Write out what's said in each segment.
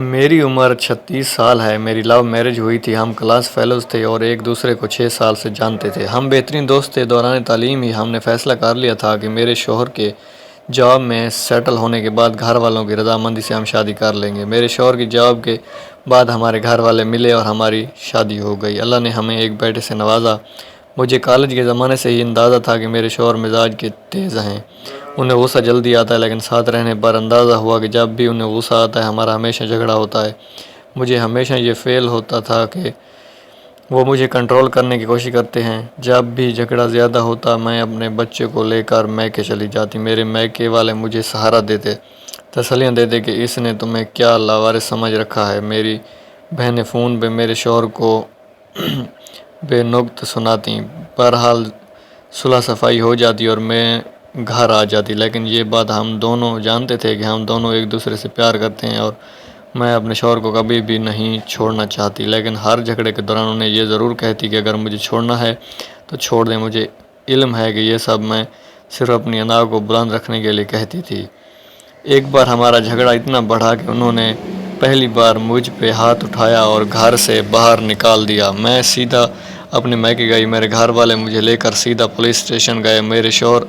میری عمر 36 سال ہے۔ میری لو میرج ہوئی تھی۔ ہم کلاس فیلوز تھے اور ایک دوسرے کو 6 سال سے جانتے تھے۔ ہم بہترین دوست تھے۔ دوران تعلیم ہی ہم نے فیصلہ کر لیا تھا کہ میرے شوہر کے جاب میں سیٹل ہونے کے بعد گھر والوں کی رضامندی سے ہم شادی کر لیں گے۔ میرے شوہر کی جاب کے بعد ہمارے گھر والے ملے اور ہماری شادی ہو گئی۔ اللہ نے ہمیں ایک بیٹے سے نوازا۔ مجھے کالج کے زمانے سے ہی اندازہ تھا کہ میرے شوہر مزاج کے تیز ہیں۔ انہیں غصہ جلدی آتا ہے، لیکن ساتھ رہنے پر اندازہ ہوا کہ جب بھی انہیں غصہ آتا ہے ہمارا ہمیشہ جھگڑا ہوتا ہے۔ مجھے ہمیشہ یہ فیل ہوتا تھا کہ وہ مجھے کنٹرول کرنے کی کوشش کرتے ہیں۔ جب بھی جھگڑا زیادہ ہوتا میں اپنے بچے کو لے کر میکے چلی جاتی۔ میرے میکے والے مجھے سہارا دیتے، تسلیاں دیتے کہ اس نے تمہیں کیا لاوارث سمجھ رکھا ہے۔ میری بہنیں فون پہ میرے شوہر کو بے نقط سناتیں۔ بہرحال صلح صفائی ہو جاتی اور میں گھر آ جاتی، لیکن یہ بات ہم دونوں جانتے تھے کہ ہم دونوں ایک دوسرے سے پیار کرتے ہیں اور میں اپنے شوہر کو کبھی بھی نہیں چھوڑنا چاہتی، لیکن ہر جھگڑے کے دوران انہیں یہ ضرور کہتی کہ اگر مجھے چھوڑنا ہے تو چھوڑ دیں۔ مجھے علم ہے کہ یہ سب میں صرف اپنی انا کو بلند رکھنے کے لیے کہتی تھی۔ ایک بار ہمارا جھگڑا اتنا بڑھا کہ انہوں نے پہلی بار مجھ پہ ہاتھ اٹھایا اور گھر سے باہر نکال دیا۔ میں سیدھا اپنے میکے گئی۔ میرے گھر والے مجھے لے کر سیدھا پولیس اسٹیشن گئے۔ میرے شوہر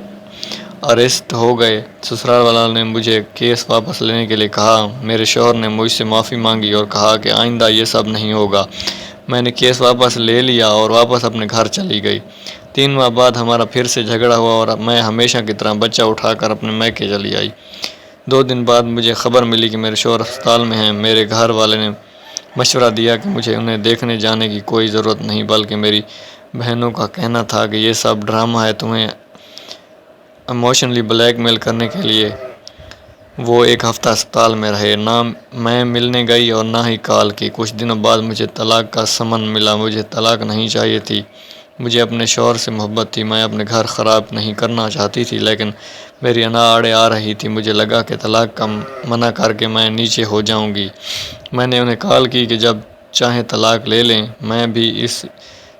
اریسٹ ہو گئے۔ سسرال والوں نے مجھے کیس واپس لینے کے لیے کہا۔ میرے شوہر نے مجھ سے معافی مانگی اور کہا کہ آئندہ یہ سب نہیں ہوگا۔ میں نے کیس واپس لے لیا اور واپس اپنے گھر چلی گئی۔ 3 ماہ بعد ہمارا پھر سے جھگڑا ہوا اور میں ہمیشہ کی طرح بچہ اٹھا کر اپنے میکے چلی آئی۔ 2 دن بعد مجھے خبر ملی کہ میرے شوہر ہسپتال میں ہیں۔ میرے گھر والے نے مشورہ دیا کہ مجھے انہیں دیکھنے جانے کی کوئی ضرورت نہیں، بلکہ میری بہنوں کا کہنا تھا کہ یہ سب ڈرامہ ہے، تمہیں ایموشنلی بلیک میل کرنے کے لیے۔ وہ 1 ہفتہ ہسپتال میں رہے۔ نہ میں ملنے گئی اور نہ ہی کال کی۔ کچھ دنوں بعد مجھے طلاق کا سمن ملا۔ مجھے طلاق نہیں چاہیے تھی۔ مجھے اپنے شوہر سے محبت تھی۔ میں اپنے گھر خراب نہیں کرنا چاہتی تھی، لیکن میری انا آڑے آ رہی تھی۔ مجھے لگا کہ طلاق کا منع کر کے میں نیچے ہو جاؤں گی۔ میں نے انہیں کال کی کہ جب چاہیں طلاق لے لیں، میں بھی اس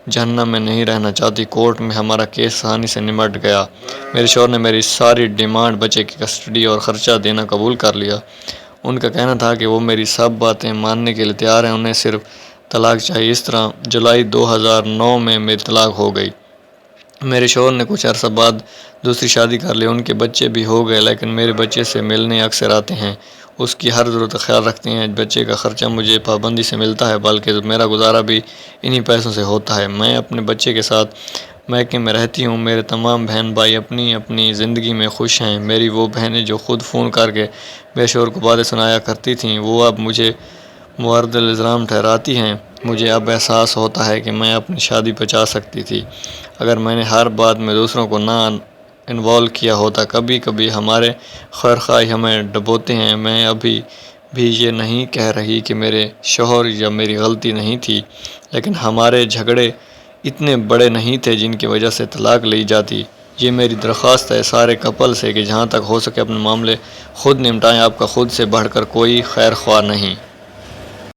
جہنم میں نہیں رہنا چاہتی۔ کورٹ میں ہمارا کیس آسانی سے نمٹ گیا۔ میرے شوہر نے میری ساری ڈیمانڈ، بچے کی کسٹڈی اور خرچہ دینا قبول کر لیا۔ ان کا کہنا تھا کہ وہ میری سب باتیں ماننے کے لیے تیار ہیں، انہیں صرف طلاق چاہیے۔ اس طرح جولائی 2009 میں میری طلاق ہو گئی۔ میرے شوہر نے کچھ عرصہ بعد دوسری شادی کر لی۔ ان کے بچے بھی ہو گئے، لیکن میرے بچے سے ملنے اکثر آتے ہیں، اس کی ہر ضرورت کا خیال رکھتے ہیں۔ بچے کا خرچہ مجھے پابندی سے ملتا ہے، بلکہ میرا گزارا بھی انہی پیسوں سے ہوتا ہے۔ میں اپنے بچے کے ساتھ میکے میں رہتی ہوں۔ میرے تمام بہن بھائی اپنی اپنی زندگی میں خوش ہیں۔ میری وہ بہنیں جو خود فون کر کے میرے شوہر کو باتیں سنایا کرتی تھیں، وہ اب مجھے معرض الزام ٹھہراتی ہیں۔ مجھے اب احساس ہوتا ہے کہ میں اپنی شادی بچا سکتی تھی اگر میں نے ہر بات میں دوسروں کو نہ انوالو کیا ہوتا۔ کبھی کبھی ہمارے خیرخواہ ہمیں ڈبوتے ہیں۔ میں ابھی بھی یہ نہیں کہہ رہی کہ میرے شوہر یا میری غلطی نہیں تھی، لیکن ہمارے جھگڑے اتنے بڑے نہیں تھے جن کی وجہ سے طلاق لی جاتی۔ یہ میری درخواست ہے سارے کپل سے کہ جہاں تک ہو سکے اپنے معاملے خود نمٹائیں۔ آپ کا خود سے بڑھ کر کوئی خیر خواہ نہیں۔